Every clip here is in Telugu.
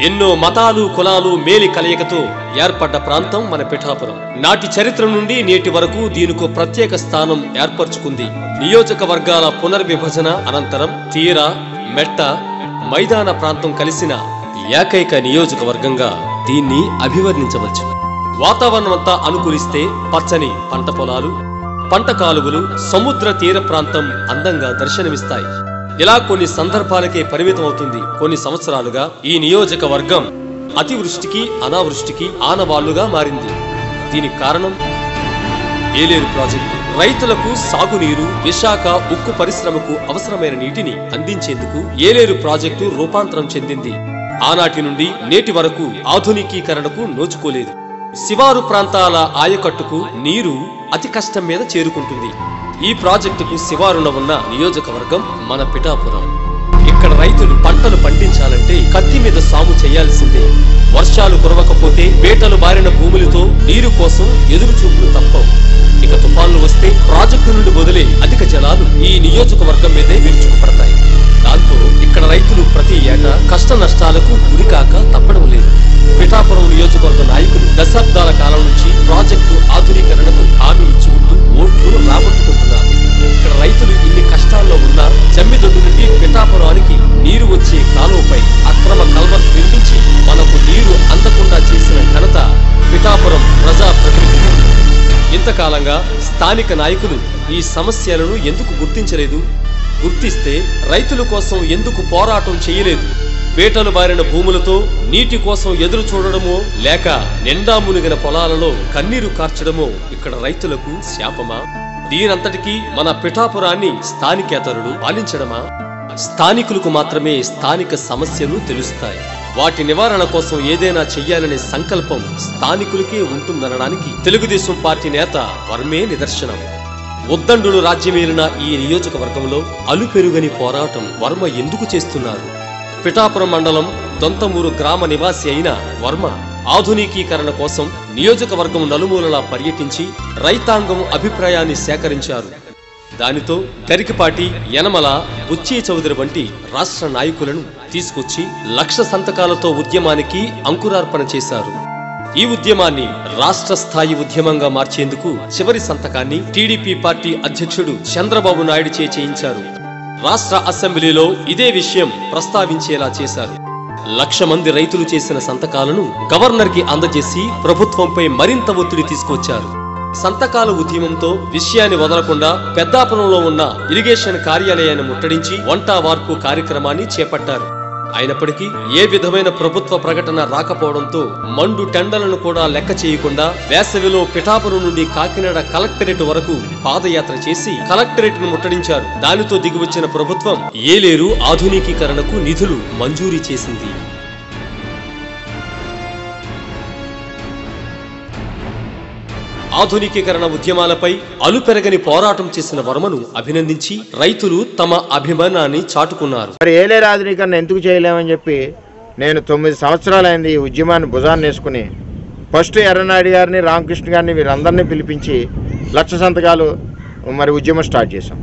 ఎన్నో మతాలు కులాలు మేలి కలయికతో ఏర్పడ్డ ప్రాంతం మన పిఠాపురం. నాటి చరిత్ర నుండి నేటి వరకు దీనికో ప్రత్యేక స్థానం ఏర్పరచుకుంది. నియోజకవర్గాల పునర్విభజన అనంతరం తీర, మెట్ట, మైదాన ప్రాంతం కలిసిన ఏకైక నియోజకవర్గంగా దీన్ని అభివర్ణించవచ్చు. వాతావరణం అంతా అనుకూలిస్తే పచ్చని పంట పొలాలు, పంట కాలువలు, సముద్ర తీర ప్రాంతం అందంగా దర్శనమిస్తాయి. ఇలా కొన్ని సందర్భాలకే పరిమితం అవుతుంది. కొన్ని సంవత్సరాలుగా ఈ నియోజకవర్గం అతివృష్టికి అనావృష్టికి ఆనవాళ్లుగా మారింది. దీనికి కారణం ఏలేరు ప్రాజెక్టు. రైతులకు సాగునీరు, విశాఖ ఉక్కు పరిశ్రమకు అవసరమైన నీటిని అందించేందుకు ఏలేరు ప్రాజెక్టు రూపాంతరం చెందింది. ఆనాటి నుండి నేటి వరకు ఆధునికీకరణకు నోచుకోలేదు. శివారు ప్రాంతాల ఆయకట్టుకు నీరు అతి కష్టం మీద చేరుకుంటుంది. ఈ ప్రాజెక్టుకు శివారున ఉన్న నియోజకవర్గం మన పిఠాపురం. ఇక్కడ రైతులు పంటలు పండించాలంటే కత్తి మీద సాము చేయాల్సిందే. వర్షాలు కురవకపోతే పేటలు బారిన భూములతో నీరు కోసం ఎదురు చూపులు తప్పవు. ఇక తుఫాన్లు వస్తే ప్రాజెక్టు నుండి వదిలే అధిక జలాలు ఈ నియోజకవర్గం మీదే విరుచుకుపడతాయి. దాంతో ఇక్కడ రైతులు ప్రతి ఏటా కష్ట నష్టాలకు గురికాక తప్పడం లేదు. పిఠాపురం నియోజకవర్గ నాయకులు దశాబ్దాల కాలం నుంచి ప్రాజెక్టు ఆధునీకరణకు హామీ ఇచ్చుకుంటూ ఓట్లు రాబట్టుకుంటున్నారు. ఇక్కడ రైతులు ఇన్ని కష్టాల్లో ఉన్న జమ్మిదొడ్డు నుండి పిఠాపురానికి నీరు వచ్చే కాలువపై అక్రమ కల్వర్ట్ నిర్మించి మనకు నీరు అందకుండా చేసిన ఘనత పిఠాపురం ప్రజాప్రతినిధులు. ఇంతకాలంగా స్థానిక నాయకులు ఈ సమస్యలను ఎందుకు గుర్తించలేదు? గుర్తిస్తే రైతుల కోసం ఎందుకు పోరాటం చేయలేదు? పేటలు బారిన భూములతో నీటి కోసం ఎదురు చూడడమో లేక నిండా మునిగిన పొలాలలో కన్నీరు కార్చడమో ఇక్కడ రైతులకు శాపమా? దీనంతటికీ మన పిఠాపురాన్ని స్థానికేతరులు పాలించడమా? స్థానికులకు మాత్రమే స్థానిక సమస్యలు తెలుస్తాయి. వాటి నివారణ కోసం ఏదైనా చెయ్యాలనే సంకల్పం స్థానికులకే ఉంటుందనడానికి తెలుగుదేశం పార్టీ నేత వర్మే నిదర్శనం. ఉద్దండులు రాజ్యమేలిన ఈ నియోజకవర్గంలో అలుపెరుగని పోరాటం వర్మ ఎందుకు చేస్తున్నారు? పిఠాపురం మండలం దొంతమూరు గ్రామ నివాసి అయిన వర్మ ఆధునికీకరణ కోసం నియోజకవర్గం నలుమూలలా పర్యటించి రైతాంగం అభిప్రాయాన్ని సేకరించారు. దానితో గరికపాటి, యనమల, బుచ్చి చౌదరి వంటి రాష్ట్ర నాయకులను తీసుకొచ్చి 1,00,000 సంతకాలతో ఉద్యమానికి అంకురార్పణ చేశారు. ఈ ఉద్యమాన్ని రాష్ట్ర స్థాయి ఉద్యమంగా మార్చేందుకు చివరి సంతకాన్ని టీడీపీ పార్టీ అధ్యక్షుడు చంద్రబాబు నాయుడు చేయించారు. రాష్ట్ర అసెంబ్లీలో ఇదే విషయం ప్రస్తావించేలా చేశారు. 1,00,000 మంది రైతులు చేసిన సంతకాలను గవర్నర్ కి అందజేసి ప్రభుత్వంపై మరింత ఒత్తిడి తీసుకొచ్చారు. సంతకాల ఉద్యమంతో విషయాన్ని వదలకుండా పెద్దాపురంలో ఉన్న ఇరిగేషన్ కార్యాలయాన్ని ముట్టడించి వంట వార్పు కార్యక్రమాన్ని చేపట్టారు. అయినప్పటికీ ఏ విధమైన ప్రభుత్వ ప్రకటన రాకపోవడంతో మండు టెండలను కూడా లెక్క చేయకుండా వేసవిలో పిఠాపురం నుండి కాకినాడ కలెక్టరేట్ వరకు పాదయాత్ర చేసి కలెక్టరేట్ ను ముట్టడించారు. దానితో దిగివచ్చిన ప్రభుత్వం ఏలేరు ఆధునికీకరణకు నిధులు మంజూరీ చేసింది. ఆధునికీకరణ ఉద్యమాలపై అలుపెరగని పోరాటం చేసిన వర్మను అభినందించి రైతులు తమ అభిమానాన్ని చాటుకున్నారు. మరి ఏలేరు ఆధునీకరణ ఎందుకు చేయలేమని చెప్పి నేను 9 సంవత్సరాలైంది ఈ ఉద్యమాన్ని భుజాన్ని వేసుకుని ఫస్ట్ ఎర్రనాయుడు గారిని, రామకృష్ణ గారిని వీరందరినీ పిలిపించి 1,00,000 సంతకాలు మరి ఉద్యమం స్టార్ట్ చేశాం.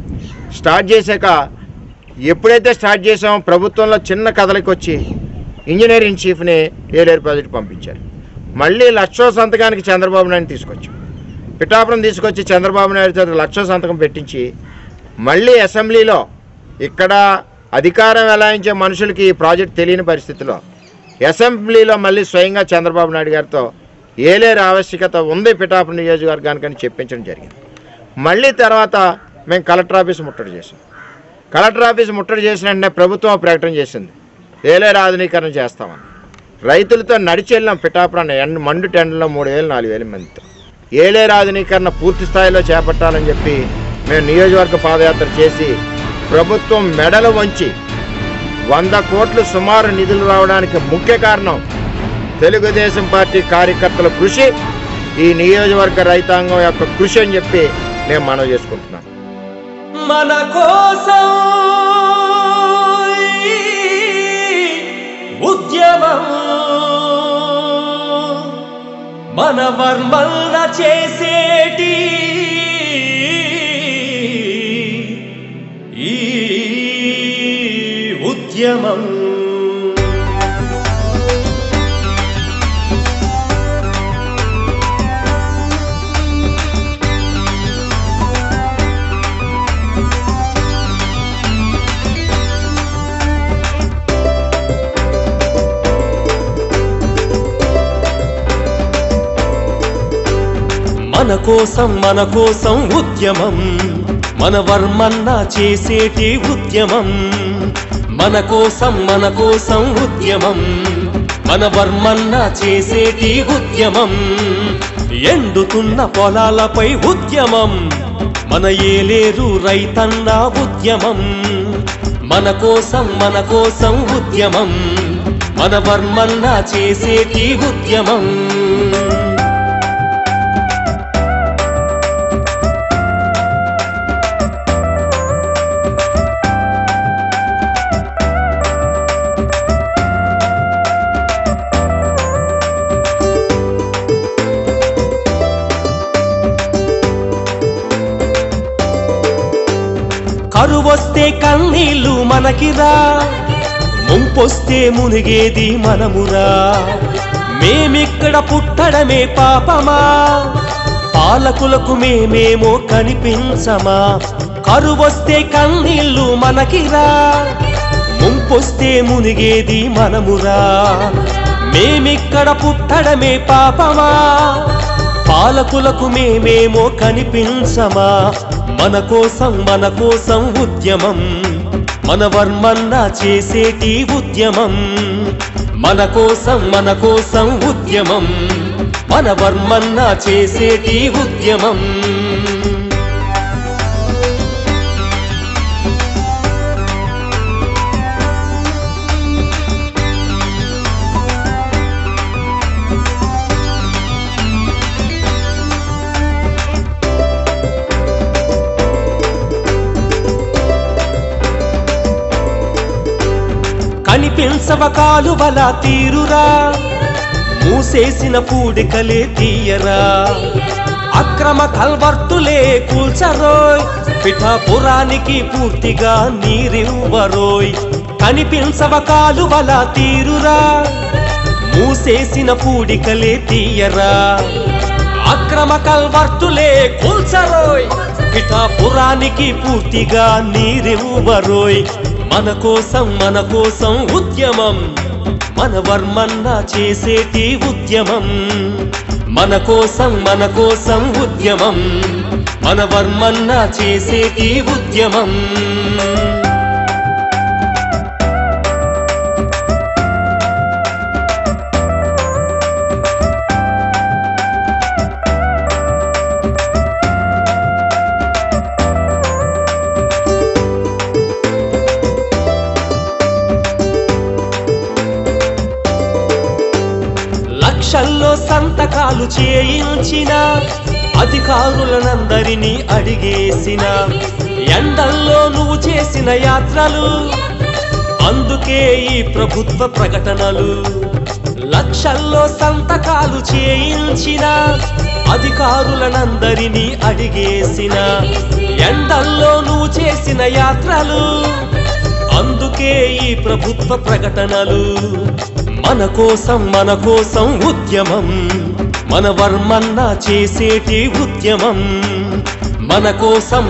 స్టార్ట్ చేశాక ఎప్పుడైతే స్టార్ట్ చేసామో ప్రభుత్వంలో చిన్న కథలకు వచ్చి ఇంజనీరింగ్ చీఫ్ని ఏలేరు ప్రాజెక్టు పంపించారు. మళ్ళీ 1,00,000 సంతకానికి చంద్రబాబు నాయుడు తీసుకొచ్చాం. పిఠాపురం తీసుకొచ్చి చంద్రబాబు నాయుడు 1,00,000 సంతకం పెట్టించి మళ్ళీ అసెంబ్లీలో ఇక్కడ అధికారం వెలాయించే మనుషులకి ఈ ప్రాజెక్ట్ తెలియని పరిస్థితిలో అసెంబ్లీలో మళ్ళీ స్వయంగా చంద్రబాబు నాయుడు గారితో ఏలేరు ఆవశ్యకత ఉంది పిఠాపురం నియోజకవర్గానికని చెప్పించడం జరిగింది. మళ్ళీ తర్వాత మేము కలెక్టర్ ఆఫీస్ ముట్టడి చేసాం. కలెక్టర్ ఆఫీస్ ముట్టడి చేసిన వెంటనే ప్రభుత్వం ప్రకటన చేసింది ఏలేరు ఆధునీకరణ చేస్తామని. రైతులతో నడిచి వెళ్ళాం పిఠాపురాన్ని మండు టెండలో 3,000-4,000 మందితో. ఏలేరు ఆధునీకరణ పూర్తి స్థాయిలో చేపట్టాలని చెప్పి మేము నియోజకవర్గ పాదయాత్ర చేసి ప్రభుత్వం మెడలు వంచి 100 కోట్లు సుమారు నిధులు రావడానికి ముఖ్య కారణం తెలుగుదేశం పార్టీ కార్యకర్తల కృషి, ఈ నియోజకవర్గ రైతాంగం యొక్క కృషి అని చెప్పి నేను మనవి చేసుకుంటున్నాను. మన కోసం ఉద్యమం మన వర్మల్ల చేసేటి ఈ ఉద్యమం మన కోసం ఉద్యమం, మన వర్మన్న చేసేటి ఉద్యమం. మన కోసం ఉద్యమం, మన వర్మన్న చేసేటి ఉద్యమం. ఎండుతున్న పొలాలపై ఉద్యమం, మన ఏలేరు రైతన్న ఉద్యమం. మన కోసం ఉద్యమం, మన వర్మన్న చేసేటి ఉద్యమం. కరువొస్తే కన్నీళ్ళు మనకిరా, ముంపొస్తే మునిగేది మనమురా. మేమిక్కడ పుట్టడమే పాపమా, పాలకులకు మేమేమో కనిపించమా. కరువొస్తే కన్నీళ్ళు మనకిరా, ముంపొస్తే మునిగేది మనమురా. మేమిక్కడ పుట్టడమే పాపమా, పాలకులకు మేమేమో కనిపించమా. మన కోసం ఉద్యమం, మన వర్మన్న చేసేటి ఉద్యమం. మన కోసం ఉద్యమం, మన వర్మన్న చేసేటి ఉద్యమం. కనిపించవ కాలువల తీరురా, మూసేసిన పూడికలే తీయరా. అక్రమ కల్వర్టులే కూల్చరోయ్, పిఠాపురానికి పూర్తిగా నీరివ్వరోయ్. కనిపించవ కాలువల తీరురా, మూసేసిన పూడికలే తీయరా. అక్రమ కల్వర్టులే కూల్చరోయ్, పిఠాపురానికి పూర్తిగా నీరివ్వరోయ్. మన కోసం ఉద్యమం, మన వర్మన్న చేసేటి ఉద్యమం. మన కోసం ఉద్యమం, మన వర్మన్న చేసేటి ఉద్యమం. లక్షల్లో సంతకాలు చేయించిన, అధికారులనందరినీ అడిగేసిన. ఎండల్లో నువ్వు చేసిన యాత్రలు, అందుకే ఈ ప్రభుత్వ ప్రకటనలు. లక్షల్లో సంతకాలు చేయించిన, అధికారులనందరినీ అడిగేసిన. ఎండల్లో నువ్వు చేసిన యాత్రలు, అందుకే ఈ ప్రభుత్వ ప్రకటనలు. మన కోసం ఉద్యమం, మన వర్మన్న చేసేటి ఉద్యమం. మన కోసం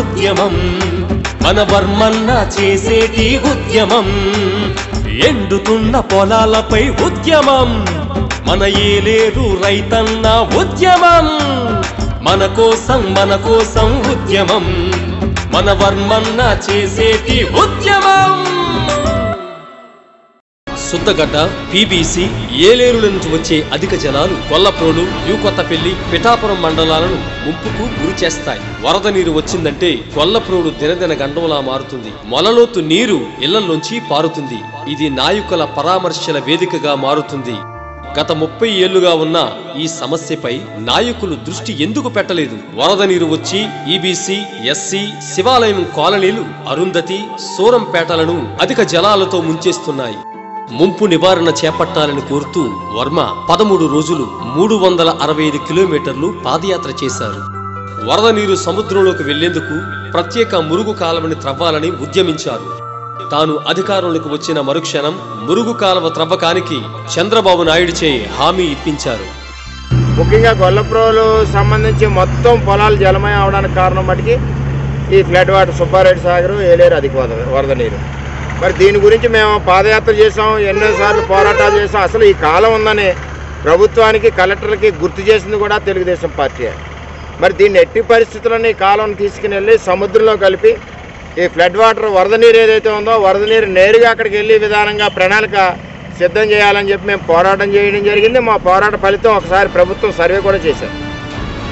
ఉద్యమం, మన వర్మన్న చేసేటి ఉద్యమం. ఎండుతున్న పొలాలపై ఉద్యమం, మన ఏలేరు రైతన్న ఉద్యమం. మన కోసం ఉద్యమం, మన వర్మన్న చేసేటి ఉద్యమం. సుద్దగడ్డ, పీబీసీ, ఏలేరుల నుంచి వచ్చే అధిక జలాలు కొల్లప్రోలు, న్యూ కొత్తపల్లి, పిఠాపురం మండలాలను ముంపుకు గురి చేస్తాయి. వరద నీరు వచ్చిందంటే కొల్లప్రోలు దినదిన గండంలా మారుతుంది. మొలలోతు నీరు ఇళ్లలోంచి పారుతుంది. ఇది నాయకుల పరామర్శల వేదికగా మారుతుంది. గత 30 ఏళ్లుగా ఉన్న ఈ సమస్యపై నాయకులు దృష్టి ఎందుకు పెట్టలేదు? వరద నీరు వచ్చి ఈబీసీ, ఎస్సీ, శివాలయం కాలనీలు, అరుంధతి, సూరంపేటలను అధిక జలాలతో ముంచేస్తున్నాయి. ముంపు నివారణ చేపట్టాలని కోరుతూ వర్మ 13 రోజులు 365 కిలోమీటర్లు పాదయాత్ర చేశారు. వరద నీరు సముద్రంలోకి వెళ్లేందుకు ప్రత్యేక మురుగు కాలువని త్రవ్వాలని ఉద్యమించారు. తాను అధికారంలోకి వచ్చిన మరుక్షణం మురుగు కాలువ త్రవ్వకానికి చంద్రబాబు నాయుడుచే హామీ ఇప్పించారు. ముఖ్యంగా గొల్లప్రోలు సంబంధించి మొత్తం పొలాలు జలమయం అవడానికి కారణం మటుకి ఈ ఫ్లడ్ వాటర్, సుబ్బారెడ్డి సాగర్, ఏలేరు అధిక వరద నీరు. మరి దీని గురించి మేము పాదయాత్ర చేసాం, ఎన్నోసార్లు పోరాటాలు చేసాం. అసలు ఈ కాలం ఉందని ప్రభుత్వానికి కలెక్టర్లకి గుర్తు చేసింది కూడా తెలుగుదేశం పార్టీ. మరి దీన్ని ఎట్టి పరిస్థితుల్లోని కాలం తీసుకుని వెళ్ళి సముద్రంలో కలిపి ఈ ఫ్లడ్ వాటర్ వరద నీరు ఏదైతే ఉందో వరద నీరు నేరుగా అక్కడికి వెళ్ళే విధానంగా ప్రణాళిక సిద్ధం చేయాలని చెప్పి మేము పోరాటం చేయడం జరిగింది. మా పోరాట ఫలితం ఒకసారి ప్రభుత్వం సర్వే కూడా చేశారు.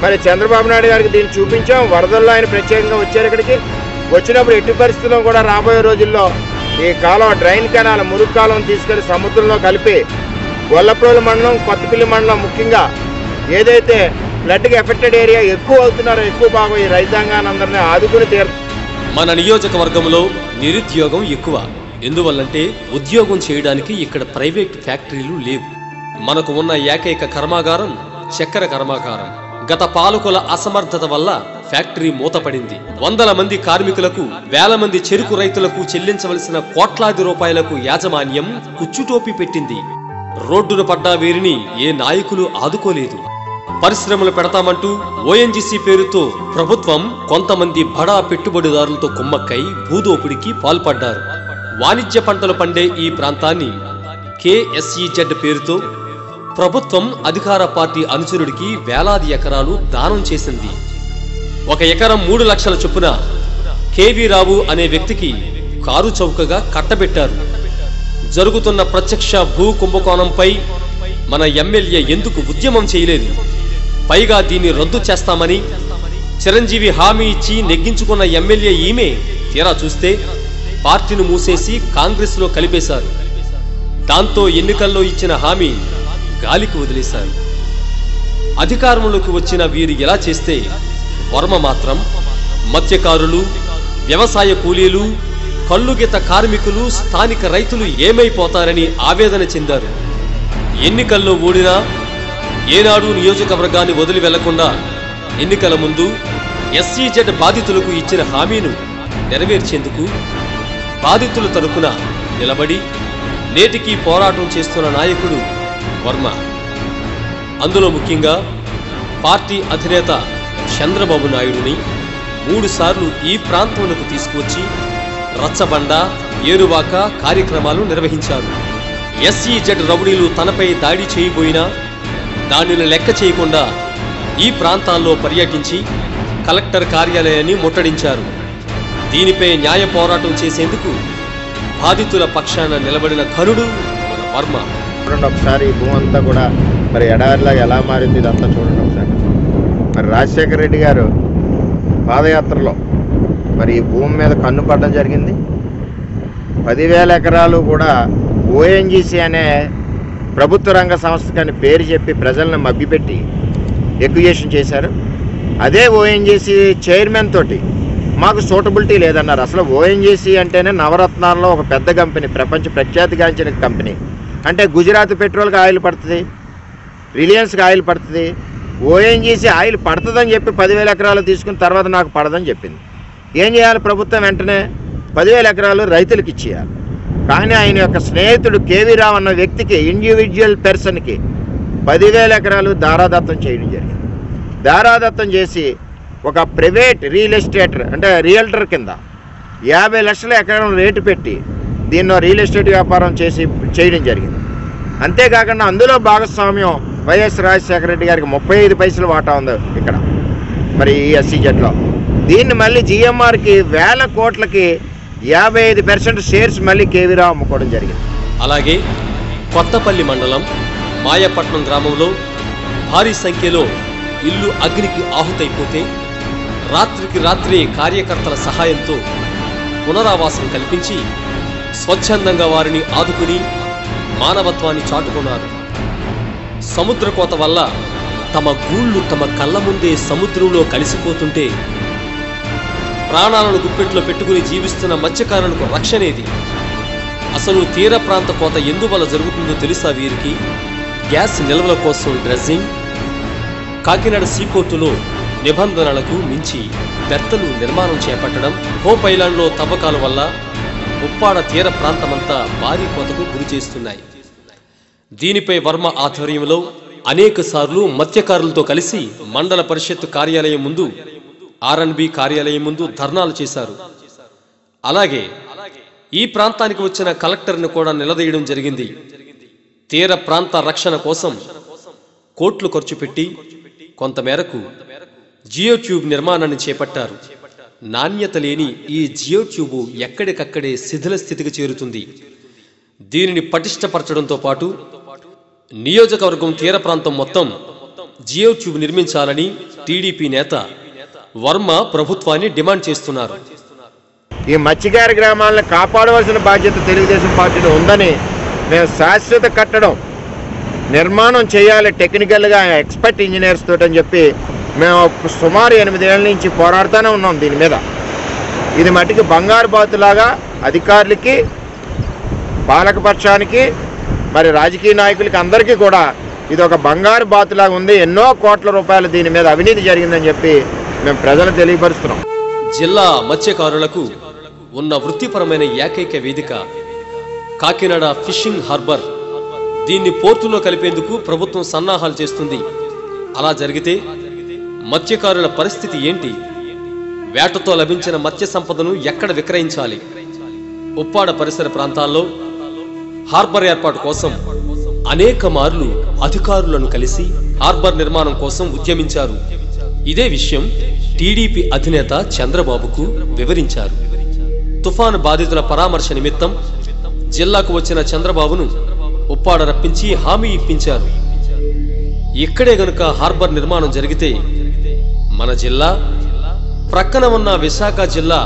మరి చంద్రబాబు నాయుడు గారికి దీన్ని చూపించాం. వరదల్లో ఆయన ప్రత్యేకంగా వచ్చారు. ఇక్కడికి వచ్చినప్పుడు ఎట్టి పరిస్థితుల్లో కూడా రాబోయే రోజుల్లో ఈ కాలం డ్రైన్ కెనాల్ మురుగు కాలం తీసుకెళ్లి సముద్రంలో కలిపి గొల్లప్రోలు మండలం కొత్తపల్లి మండలం ముఖ్యంగా ఏదైతే ఫ్లడ్కి ఎఫెక్టెడ్ ఏరియా ఎక్కువ అవుతున్నారో ఎక్కువ భాగం ఈ రైతాంగాన్ని అందరినీ ఆదుకుని తీరు. మన నియోజకవర్గంలో నిరుద్యోగం ఎక్కువ. ఎందువల్లంటే ఉద్యోగం చేయడానికి ఇక్కడ ప్రైవేట్ ఫ్యాక్టరీలు లేవు. మనకు ఉన్న ఏకైక కర్మాగారం చక్కెర కర్మాగారం. గత పాలకుల అసమర్థత వల్ల ఫ్యాక్టరీ మూతపడింది. వందల మంది కార్మికులకు, వేల మంది చెరుకు రైతులకు చెల్లించవలసిన కోట్లాది రూపాయలకు యాజమాన్యం కుచ్చుటోపి పెట్టింది. రోడ్డున పడ్డా వీరిని ఏ నాయకులు ఆదుకోలేదు. పరిశ్రమలు పెడతామంటూ ఓఎన్జీసీ పేరుతో ప్రభుత్వం కొంతమంది బడా పెట్టుబడిదారులతో కుమ్మక్కై భూదోపిడికి పాల్పడ్డారు. వాణిజ్య పంటలు పండే ఈ ప్రాంతాన్ని KSEZ పేరుతో ప్రభుత్వం అధికార పార్టీ అనుచరుడికి వేలాది ఎకరాలు దానం చేసింది. ఒక ఎకరం 3 లక్షల చొప్పున KV రావు అనే వ్యక్తికి కారు చౌకగా కట్టబెట్టారు. జరుగుతున్న ప్రత్యక్ష భూ కుంభకోణంపై మన ఎమ్మెల్యే ఎందుకు ఉద్యమం చేయలేదు? పైగా దీన్ని రద్దు చేస్తామని చిరంజీవి హామీ ఇచ్చి నెగ్గించుకున్న ఎమ్మెల్యే ఈమె తీరా చూస్తే పార్టీని మూసేసి కాంగ్రెస్ లో కలిపేశారు. దాంతో ఎన్నికల్లో ఇచ్చిన హామీ గాలికి వదిలేశారు. అధికారంలోకి వచ్చిన వీరు ఎలా చేస్తే వర్మ మాత్రం మత్స్యకారులు, వ్యవసాయ కూలీలు, కల్లుగీత కార్మికులు, స్థానిక రైతులు ఏమైపోతారని ఆవేదన చెందారు. ఎన్నికల్లో ఓడినా ఏనాడు నియోజకవర్గాన్ని వదిలి వెళ్లకుండా ఎన్నికల ముందు SEZ బాధితులకు ఇచ్చిన హామీను నెరవేర్చేందుకు బాధితుల తరపున నిలబడి నేటికి పోరాటం చేస్తున్న నాయకుడు వర్మ. అందులో ముఖ్యంగా పార్టీ అధినేత చంద్రబాబు నాయుడుని 3 సార్లు ఈ ప్రాంతంలోకి తీసుకువచ్చి రచ్చబండ, ఏరువాక కార్యక్రమాలు నిర్వహించారు. SEZ రౌడీలు తనపై దాడి చేయబోయినా దానిని లెక్క చేయకుండా ఈ ప్రాంతాల్లో పర్యటించి కలెక్టర్ కార్యాలయాన్ని ముట్టడించారు. దీనిపై న్యాయ పోరాటం చేసేందుకు బాధితుల పక్షాన నిలబడిన ఘనుడు మన వర్మ. చూడండి ఒకసారి ఈ భూమి అంతా కూడా మరి ఎడారిలాగా ఎలా మారింది ఇదంతా చూడండి ఒకసారి. మరి రాజశేఖర రెడ్డి గారు పాదయాత్రలో మరి ఈ భూమి మీద కన్ను పడడం జరిగింది. 10,000 ఎకరాలు కూడా ONGC అనే ప్రభుత్వ రంగ సంస్థ అని పేరు చెప్పి ప్రజలను మభ్యపెట్టి ఎక్విజేషన్ చేశారు. అదే ONGC చైర్మన్ తోటి మాకు సూటబిలిటీ లేదన్నారు. అసలు ONGC అంటేనే నవరత్నాల్లో ఒక పెద్ద కంపెనీ, ప్రపంచ ప్రఖ్యాతిగాంచిన కంపెనీ. అంటే గుజరాత్ పెట్రోల్కి ఆయిల్ పడుతుంది, రిలయన్స్కి ఆయిల్ పడుతుంది. ONGC ఆయిల్ పడుతుందని చెప్పి 10,000 ఎకరాలు తీసుకున్న తర్వాత నాకు పడదని చెప్పింది. ఏం చేయాలి ప్రభుత్వం? వెంటనే 10,000 ఎకరాలు రైతులకు ఇచ్చేయాలి. కానీ ఆయన యొక్క స్నేహితుడు KV రావు అన్న వ్యక్తికి, ఇండివిజువల్ పర్సన్కి 10,000 ఎకరాలు దారాదత్తం చేయడం జరిగింది. దారాదత్తం చేసి ఒక ప్రైవేట్ రియల్ ఎస్టేట్ అంటే రియల్టర్ కింద 50 లక్షల ఎకరం రేటు పెట్టి దీన్ని రియల్ ఎస్టేట్ వ్యాపారం చేయడం జరిగింది. అంతేకాకుండా అందులో భాగస్వామ్యం వైఎస్ రాజశేఖర రెడ్డి గారికి 35 పైసలు వాటా ఉంది ఇక్కడ మరి ఈ SEZలో. దీన్ని మళ్ళీ GMRకి 1000 కోట్లకి 55% షేర్స్ మళ్ళీ KV రావు అమ్ముకోవడం జరిగింది. అలాగే కొత్తపల్లి మండలం మాయపట్నం గ్రామంలో భారీ సంఖ్యలో ఇల్లు అగ్నికి ఆహుతైపోతే రాత్రికి రాత్రి కార్యకర్తల సహాయంతో పునరావాసం కల్పించి స్వచ్ఛందంగా వారిని ఆదుకుని మానవత్వాన్ని చాటుకున్నారు. సముద్రకోత వల్ల తమ గూళ్ళు తమ కళ్ళ ముందే సముద్రంలో కలిసిపోతుంటే ప్రాణాలను గుప్పెట్లో పెట్టుకుని జీవిస్తున్న మత్స్యకారులకు రక్షణేది? అసలు తీర ప్రాంత కోత ఎందువల్ల జరుగుతుందో తెలుసా వీరికి? గ్యాస్ నిల్వల కోసం డ్రెస్సింగ్, కాకినాడ సీపోర్టులో నిబంధనలకు మించి బెర్తలు నిర్మాణం చేపట్టడం, హోప్ ఐలాండ్లో తవ్వకాల వల్ల ఉప్పాడ తీర ప్రాంతమంతా భారీ కోతకు గురి చేస్తున్నాయి. దీనిపై వర్మ ఆధ్వర్యంలో అనేక సార్లు మత్స్యకారులతో కలిసి మండల పరిషత్ కార్యాలయం ముందు, R&B కార్యాలయం ముందు ధర్నాలు చేశారు. అలాగే ఈ ప్రాంతానికి వచ్చిన కలెక్టర్ను కూడా నిలదీయడం జరిగింది. తీర ప్రాంత రక్షణ కోసం కోట్లు ఖర్చు పెట్టి కొంతమేరకు జియో ట్యూబ్ నిర్మాణాన్ని చేపట్టారు. నాణ్యత లేని ఈ జియో ట్యూబ్ ఎక్కడికక్కడే శిథిల స్థితికి చేరుతుంది. దీనిని పటిష్టపరచడంతో పాటు నియోజకవర్గం తీర ప్రాంతం మొత్తం జియో ట్యూబ్ నిర్మించాలని టీడీపీ నేత వర్మ ప్రభుత్వాన్ని డిమాండ్ చేస్తున్నారు. ఈ మత్స్యకార గ్రామాలను కాపాడవలసిన బాధ్యత తెలుగుదేశం పార్టీలో ఉందని, మేము శాశ్వత కట్టడం నిర్మాణం చేయాలి టెక్నికల్గా ఎక్స్పర్ట్ ఇంజనీర్స్ తోటని చెప్పి మేము సుమారు 8 ఏళ్ళ నుంచి పోరాడుతూనే ఉన్నాం దీని మీద. ఇది మట్టికి బంగారు బాతులాగా అధికారులకి, పాలకపక్షానికి, మరి రాజకీయ నాయకులకి అందరికీ కూడా ఇది ఒక బంగారు బాతులాగా ఉంది. ఎన్నో కోట్ల రూపాయలు దీని మీద అవినీతి జరిగిందని చెప్పి మేము ప్రజలు తెలియపరుస్తున్నాం. జిల్లా మత్స్యకారులకు ఉన్న వృత్తిపరమైన ఏకైక వేదిక కాకినాడ ఫిషింగ్ హార్బర్. దీన్ని పోర్టులో కలిపేందుకు ప్రభుత్వం సన్నాహాలు చేస్తుంది. అలా జరిగితే మత్స్యకారుల పరిస్థితి ఏంటి? వేటతో లభించిన మత్స్య సంపదను ఎక్కడ విక్రయించాలి? ఉప్పాడ పరిసర ప్రాంతాల్లో హార్బర్ ఏర్పాటు కోసం అనేక మార్లు అధికారులను కలిసి హార్బర్ నిర్మాణం కోసం ఉద్యమించారు. ఇదే విషయం టీడీపీ అధినేత చంద్రబాబుకు వివరించారు. తుఫాను బాధితుల పరామర్శ నిమిత్తం జిల్లాకు వచ్చిన చంద్రబాబును ఉప్పాడ రప్పించి హామీ ఇప్పించారు. ఇక్కడే గనుక హార్బర్ నిర్మాణం జరిగితే మన జిల్లా, ప్రక్కన ఉన్న విశాఖ జిల్లా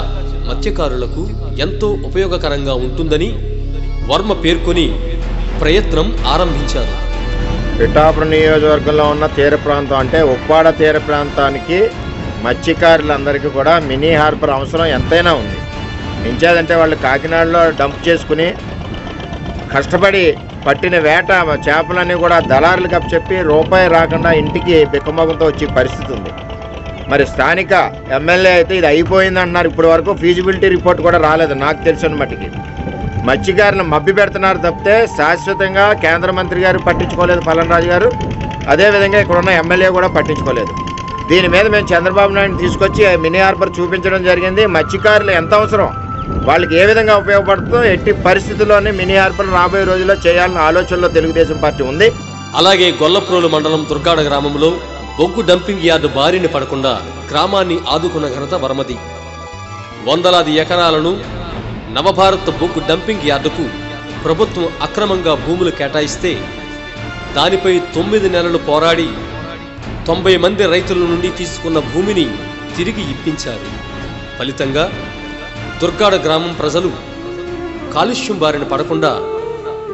మత్స్యకారులకు ఎంతో ఉపయోగకరంగా ఉంటుందని వర్మ పేర్కొని ప్రయత్నం ఆరంభించారు. పిఠాపురం నియోజకవర్గంలో ఉన్న తీర ప్రాంతం అంటే ఉప్పాడ తీర ప్రాంతానికి మత్స్యకారులందరికీ కూడా మినీ హార్బర్ అవసరం ఎంతైనా ఉంది. ఎంచేదంటే వాళ్ళు కాకినాడలో డంప్ చేసుకుని కష్టపడి పట్టిన వేట చేపలన్నీ కూడా దళారులకు అప్పచెప్పి రూపాయి రాకుండా ఇంటికి బిక్కమొగంతో వచ్చే పరిస్థితి ఉంది. మరి స్థానిక ఎమ్మెల్యే అయితే ఇది అయిపోయింది అంటున్నారు. ఇప్పటి వరకు ఫీజిబిలిటీ రిపోర్ట్ కూడా రాలేదు నాకు తెలిసిన మట్టికి. మత్స్యకారులను మభ్య పెడుతున్నారు తప్పితే శాశ్వతంగా కేంద్ర మంత్రి గారు పట్టించుకోలేదు, పల్లనరాజు గారు. అదేవిధంగా ఇక్కడ ఉన్న ఎమ్మెల్యే కూడా పట్టించుకోలేదు. దీని మీద మేము చంద్రబాబు నాయుడు తీసుకొచ్చి మినీ హార్బర్ చూపించడం జరిగింది. మత్స్యకారులు ఎంత అవసరం, వాళ్ళకి ఏ విధంగా ఉపయోగపడుతుందో ఎట్టి పరిస్థితుల్లోనే మినీ హార్బర్ రాబోయే రోజుల్లో చేయాలన్న ఆలోచనలో తెలుగుదేశం పార్టీ ఉంది. అలాగే గొల్లప్రోలు మండలం దుర్గాడ గ్రామంలో బొగ్గు డంపింగ్ యార్డు బారిన పడకుండా గ్రామాన్ని ఆదుకున్న ఘనత వర్మది. వందలాది ఎకరాలను నవభారత్ బొగ్గు డంపింగ్ యార్డుకు ప్రభుత్వం అక్రమంగా భూములు కేటాయిస్తే దానిపై 9 నెలలు పోరాడి 90 మంది రైతుల నుండి తీసుకున్న భూమిని తిరిగి ఇప్పించారు. ఫలితంగా దుర్గాడ గ్రామం ప్రజలు కాలుష్యం బారిన పడకుండా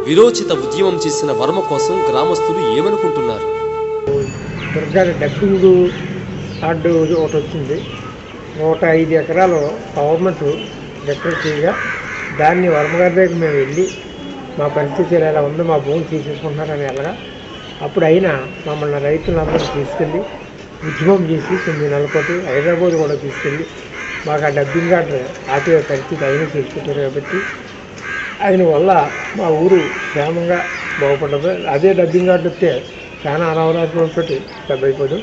విరోచిత ఉద్యమం చేసిన వర్మ కోసం గ్రామస్తులు ఏమనుకుంటున్నారు? దుర్గాడ డబ్బింగ్ యార్డు ఒకటి వచ్చింది. 105 ఎకరాలు గవర్నమెంట్ డిక్లేర్ చేయగా దాన్ని వర్మగారి దగ్గర మేము వెళ్ళి మా పరిస్థితి ఎలా ఉందో, మా భూమి తీసేసుకుంటున్నారని వెళ్ళగా అప్పుడు అయినా మమ్మల్ని రైతులందరూ తీసుకెళ్ళి ఉద్యమం చేసి 9 నెలల పాటు హైదరాబాద్ కూడా తీసుకెళ్ళి మాకు ఆ డబ్బింగ్ యార్డు ఆపే పరిస్థితి అయినా చేసుకుంటారు. కాబట్టి ఆయన వల్ల మా ఊరు క్షేమంగా బాగుపడ్డది. అదే డబ్బింగ్ యార్డు వస్తే చాలా అనావరాలతో దెబ్బైపోదు.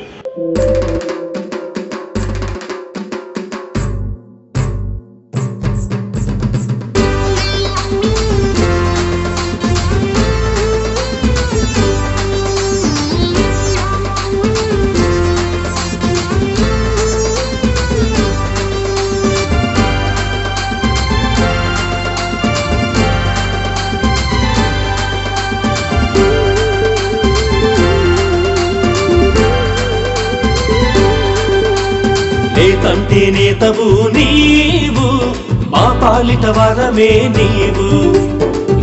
నేతంటే నేతవు నీవు, మా పాలిట వరమే నీవు.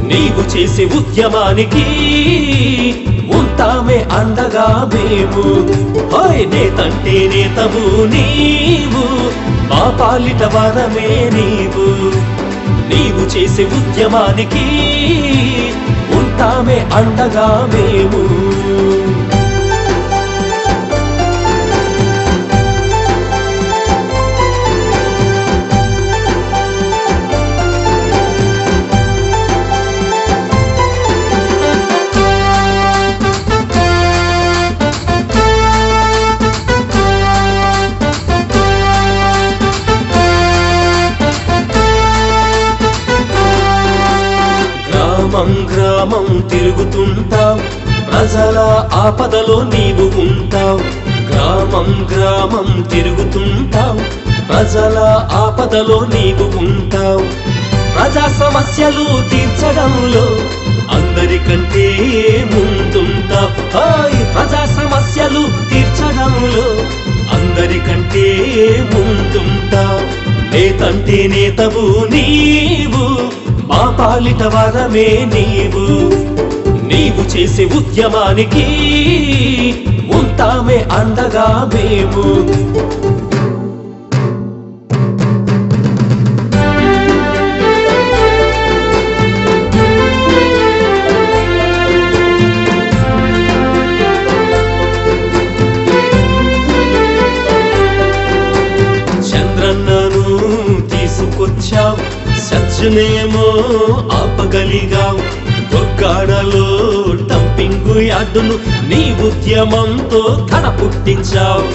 నీవు చేసే ఉద్యమానికి ఉంటామే అండగా మేము. నేతంటే నేతవు నీవు, మా పాలిట వరమే నీవు. నీవు చేసే ఉద్యమానికి ఉంటామే అండగా మేము. గ్రామం గ్రామం తిరుగుతుంటాం, ప్రజల ఆపదలో నీవు ఉంటావు, గ్రామం గ్రామం తిరుగుతుంటావు. ప్రజల ఆపదలో నీవు ఉంటావు, ప్రజా సమస్యలు తీర్చడంలో అందరికంటే ముందుంటావు. ప్రజా సమస్యలు తీర్చడంలో అందరికంటే ముందుంటావు. నేతంటే నేతవు నీవు, మా పాలిట వరమే నీవు. నీవు చేసే ఉద్యమానికి ఉంటామే అండగా మేము. చంద్రన్నను తీసుకొచ్చావు, సజ్జనేమో ఆపగలిగావు. దుర్గాడలో డంపింగు యార్డును నీ ఉద్యమంతో కడ పుట్టించావు.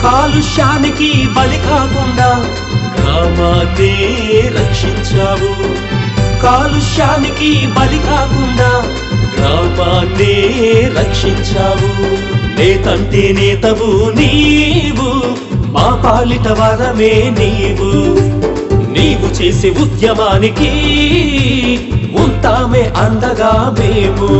కాలుష్యానికి బలి కాకుండా గ్రామాన్నే రక్షించావు. కాలుష్యానికి బలి కాకుండా గ్రామాన్నే రక్షించావు. నేతంటే నేతవు నీవు, మా పాలిట వరమే నీవు. నీవు చేసే ఉద్యమానికి ఉంటామే అండగా మేము.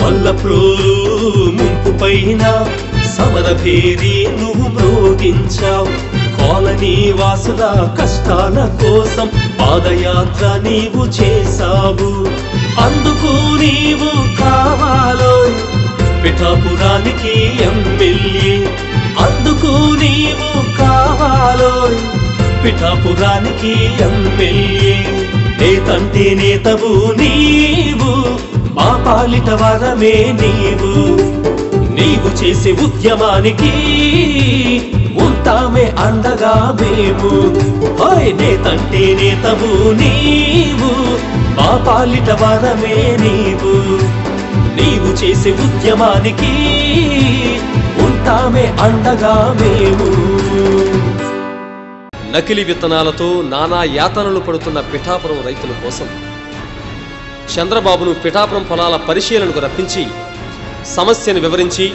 వల్లప్రోలు ముంపు పైన సమర భేరి నువ్వు మ్రోగించావు. కాలనీ వాసుల కష్టాల కోసం పాదయాత్ర నీవు చేసావు. అందుకు నీవు కావాలో పిఠాపురానికి ఎమ్మెల్యే. అందుకు నీవు కావాలో పిఠాపురానికి ఎమ్మెల్యే. నేతంటే నేతవు నీవు, మా పాలిట వరమే నీవు. నీవు చేసే ఉద్యమానికి ఉంటామే అండగా మేము. నేతంటే నేతవు నీవు, మా పాలిట వరమే నీవు. నీవు చేసే ఉద్యమానికి ఉంటామే అండగా మేము. నకిలీ విత్తనాలతో నానా యాతనలు పడుతున్న పిఠాపురం రైతుల కోసం చంద్రబాబును పిఠాపురం పొలాల పరిశీలనకు రప్పించి సమస్యను వివరించి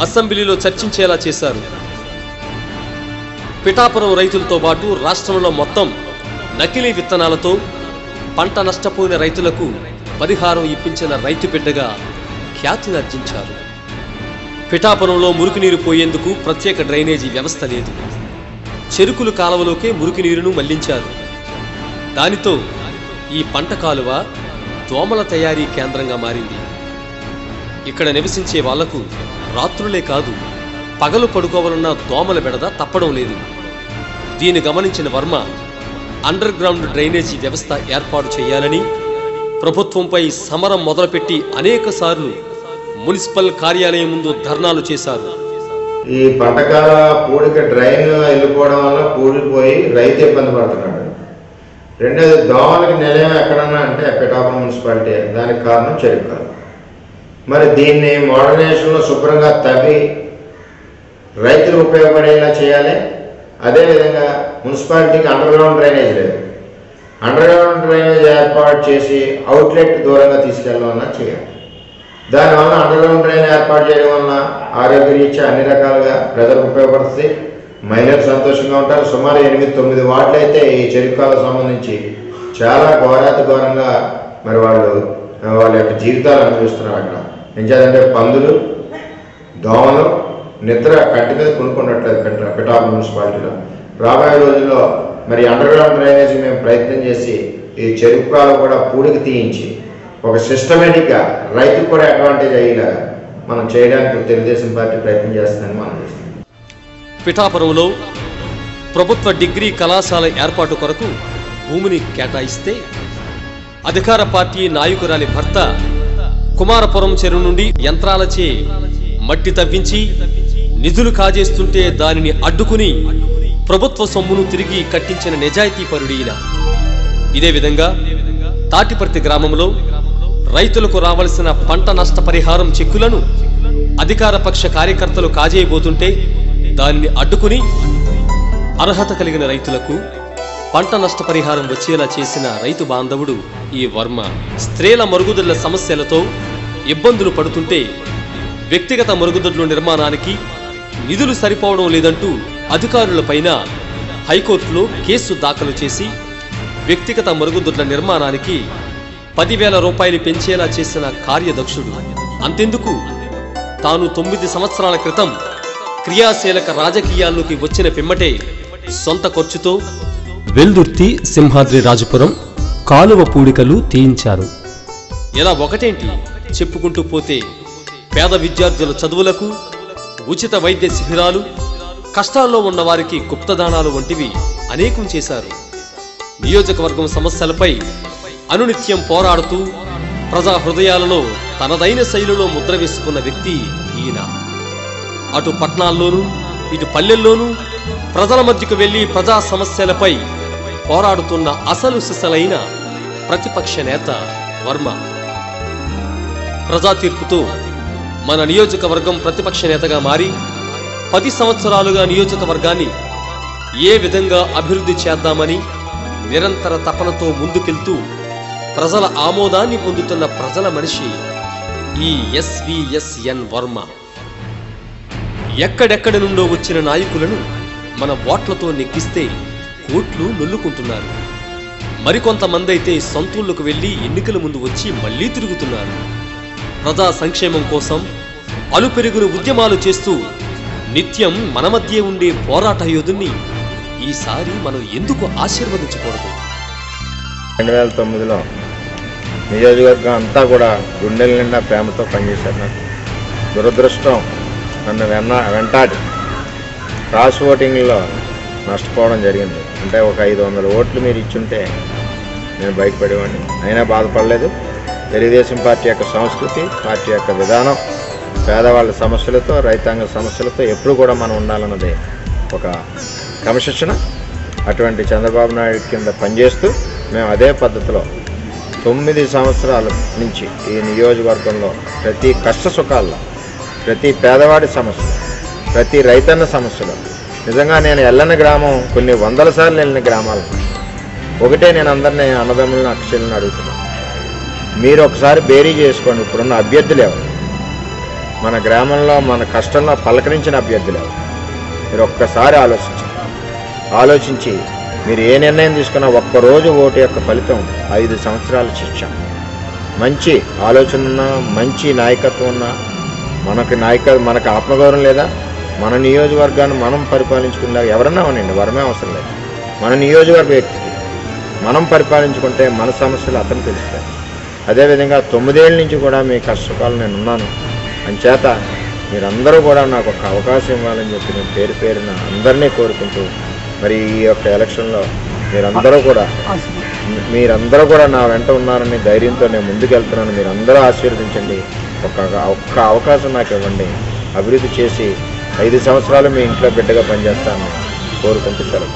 అసెంబ్లీలో చర్చించేలా చేశారు. పిఠాపురం రైతులతో పాటు రాష్ట్రంలో మొత్తం నకిలీ విత్తనాలతో పంట నష్టపోయిన రైతులకు పరిహారం ఇప్పించిన రైతు బిడ్డగా ఖ్యాతినర్జించారు. పిఠాపురంలో మురుగునీరు పోయేందుకు ప్రత్యేక డ్రైనేజీ వ్యవస్థ లేదు. చెరుకుల కాలువలోకే మురుగునీరును మళ్లించారు. దానితో ఈ పంట కాలువ దోమల తయారీ కేంద్రంగా మారింది. ఇక్కడ నివసించే వాళ్లకు రాత్రులే కాదు పగలు పడుకోవాలన్న దోమల బెడద తప్పడం లేదు. దీన్ని గమనించిన వర్మ అండర్ గ్రౌండ్ డ్రైనేజీ వ్యవస్థ ఏర్పాటు చేయాలని ప్రభుత్వంపై సమరం మొదలుపెట్టి అనేకసార్లు మున్సిపల్ కార్యాలయం ముందు ధర్నాలు చేశారు. ఈ పంటకాల పూడిక డ్రైన్ వెళ్ళిపోవడం వల్ల పూడిపోయి రైతు ఇబ్బంది పడుతున్నాడు. రెండోది దోమలకి నిలయం ఎక్కడన్నా అంటే పిఠాపురం మున్సిపాలిటీ. దానికి కారణం చెరుకాలు. మరి దీన్ని మోడర్నైజేషన్లో శుభ్రంగా తవ్వి రైతులు ఉపయోగపడేలా చేయాలి. అదేవిధంగా మున్సిపాలిటీకి అండర్ గ్రౌండ్ డ్రైనేజ్ లేదు. అండర్ గ్రౌండ్ డ్రైనేజ్ ఏర్పాటు చేసి అవుట్లెట్ దూరంగా తీసుకెళ్ళాలన్నా చేయాలి. దానివల్ల అండర్ గ్రౌండ్ డ్రైన్ ఏర్పాటు చేయడం వలన ఆరోగ్యరీత్యా అన్ని రకాలుగా ప్రజలకు ఉపయోగపడుతుంది. మహిళలు సంతోషంగా ఉంటారు. సుమారు 8-9 వార్డులు అయితే ఈ చెరుకాలకు సంబంధించి చాలా ఘోరంగా మరి వాళ్ళ యొక్క జీవితాలు అనుభవిస్తున్నారు. అక్కడ ఎంచేదంటే పందులు, దోమలు నిద్ర కంటి మీద కొనుక్కున్నట్లేదు పిఠాపురం మున్సిపాలిటీలో. రాబోయే రోజుల్లో మరి అండర్ గ్రౌండ్ డ్రైనేజీ మేము ప్రయత్నం చేసి ఈ చెరుకాలు కూడా పూడికి తీయించి ఒక సిస్టమేటిక్గా రైతుకు కూడా అడ్వాంటేజ్ అయ్యేలాగా మనం చేయడానికి తెలుగుదేశం పార్టీ ప్రయత్నం చేస్తుందని మనం చేస్తాం. పిఠాపురంలో ప్రభుత్వ డిగ్రీ కళాశాల ఏర్పాటు కొరకు భూమిని కేటాయిస్తే అధికార పార్టీ నాయకురాలి భర్త కుమారపురం చెరువు నుండి యంత్రాలచే మట్టి తవ్వించి నిధులు కాజేస్తుంటే దానిని అడ్డుకుని ప్రభుత్వ సొమ్మును తిరిగి కట్టించిన నిజాయితీపరుడు ఈయన. ఇదే విధంగా తాటిపర్తి గ్రామంలో రైతులకు రావాల్సిన పంట నష్టపరిహారం చెక్కులను అధికార పక్ష కార్యకర్తలు కాజేయబోతుంటే దానిని అడ్డుకుని అర్హత కలిగిన రైతులకు పంట నష్టపరిహారం వచ్చేలా చేసిన రైతు బాంధవుడు ఈ వర్మ. స్త్రీల మరుగుదొడ్ల సమస్యలతో ఇబ్బందులు పడుతుంటే వ్యక్తిగత మరుగుదొడ్ల నిర్మాణానికి నిధులు సరిపోవడం లేదంటూ అధికారులపైన హైకోర్టులో కేసు దాఖలు చేసి వ్యక్తిగత మరుగుదొడ్ల నిర్మాణానికి 10,000 రూపాయలు పెంచేలా చేసిన కార్యదక్షుడు. అంతెందుకు, తాను 9 సంవత్సరాల క్రితం క్రియాశీలక రాజకీయాల్లోకి వచ్చిన పిమ్మటే సొంత ఖర్చుతో వెల్దుర్తి, సింహాద్రి రాజపురం కాలువ పూడికలు తీయించారు. ఇలా ఒకటేంటి, చెప్పుకుంటూ పోతే పేద విద్యార్థుల చదువులకు ఉచిత వైద్య శిబిరాలు, కష్టాల్లో ఉన్న వారికి గుప్తదానాలు వంటివి అనేకం చేశారు. నియోజకవర్గం సమస్యలపై అనునిత్యం పోరాడుతూ ప్రజా హృదయాలలో తనదైన శైలిలో ముద్ర వేసుకున్న వ్యక్తి ఈయన. అటు పట్టణాల్లోనూ ఇటు పల్లెల్లోనూ ప్రజల మధ్యకు వెళ్లి ప్రజా సమస్యలపై పోరాడుతున్న అసలు సిసలైన ప్రతిపక్ష నేత వర్మ. ప్రజా తీర్పుతో మన నియోజకవర్గం ప్రతిపక్ష నేతగా మారి 10 సంవత్సరాలుగా నియోజకవర్గాన్ని ఏ విధంగా అభివృద్ధి చేద్దామని నిరంతర తపనతో ముందుకెళ్తూ ప్రజల ఆమోదాన్ని పొందుతున్న ప్రజల మనిషి ఈ ఎస్విఎస్ఎన్ వర్మ. ఎక్కడెక్కడి నుండో వచ్చిన నాయకులను మన ఓట్లతో నెగ్గిస్తే కోట్లు నొల్లుకుంటున్నారు. మరికొంతమంది అయితే సొంతూళ్లకు వెళ్లి ఎన్నికల ముందు వచ్చి మళ్లీ తిరుగుతున్నారు. ప్రజా సంక్షేమం కోసం అలుపెరుగును ఉద్యమాలు చేస్తూ నిత్యం మన మధ్య ఉండే పోరాట యోధుని ఈసారి మనం ఎందుకు ఆశీర్వదించకూడదు? 2009లో నియోజకవర్గం అంతా కూడా గుండెల నిండా ప్రేమతో పనిచేశారు. నాకు దురదృష్టం నన్ను వెంటాడి క్రాస్ ఓటింగ్లో నష్టపోవడం జరిగింది. అంటే ఒక 500 ఓట్లు మీరు ఇచ్చుంటే నేను బయటపడేవాడిని. అయినా బాధపడలేదు. తెలుగుదేశం పార్టీ యొక్క సంస్కృతి, పార్టీ యొక్క విధానం, పేదవాళ్ళ సమస్యలతో, రైతాంగ సమస్యలతో ఎప్పుడు కూడా మనం ఉండాలన్నది ఒక క్రమశిక్షణ. అటువంటి చంద్రబాబు నాయుడు కింద పనిచేస్తూ మేము అదే పద్ధతిలో 9 సంవత్సరాల నుంచి ఈ నియోజకవర్గంలో ప్రతి కష్ట సుఖాల్లో, ప్రతి పేదవాడి సమస్య, ప్రతి రైతన్న సమస్యలు, నిజంగా నేను వెళ్ళని గ్రామం కొన్ని 100 సార్లు వెళ్ళిన గ్రామాలు. ఒకటే నేను అందరినీ అన్నదమ్ములను అక్షరులను అడుగుతున్నాను, మీరు ఒకసారి బేరీ చేసుకోండి. ఇప్పుడున్న అభ్యర్థులు ఎవరు, మన గ్రామంలో మన కష్టంలో పలకరించిన అభ్యర్థులు ఎవరు, మీరు ఒక్కసారి ఆలోచించి మీరు ఏ నిర్ణయం తీసుకున్నా ఒక్కరోజు ఓటు యొక్క ఫలితం 5 సంవత్సరాల శిక్ష. మంచి ఆలోచన ఉన్నా, మంచి నాయకత్వం ఉన్నా, మనకు ఆత్మగౌరవం లేదా? మన నియోజకవర్గాన్ని మనం పరిపాలించుకున్నా ఎవరన్నా ఉనండి, వరమే అవసరం లేదు. మన నియోజకవర్గ వ్యక్తికి మనం పరిపాలించుకుంటే మన సమస్యలు అతను తెలుస్తాయి. అదేవిధంగా 9 ఏళ్ళ నుంచి కూడా మీ కష్టకాలం నేను ఉన్నాను. అంచేత మీరందరూ కూడా నాకు ఒక అవకాశం ఇవ్వాలని చెప్పి నేను పేరు పేరున అందరినీ కోరుకుంటూ, మరి ఈ యొక్క ఎలక్షన్లో మీరందరూ కూడా నా వెంట ఉన్నారని ధైర్యంతో నేను ముందుకెళ్తున్నాను. మీరందరూ ఆశీర్వదించండి. ఒక్క అవకాశం నాకు ఇవ్వండి. అభివృద్ధి చేసి 5 సంవత్సరాలు మీ ఇంట్లో బిడ్డగా పనిచేస్తానని కోరుకుంటూ సెలవు.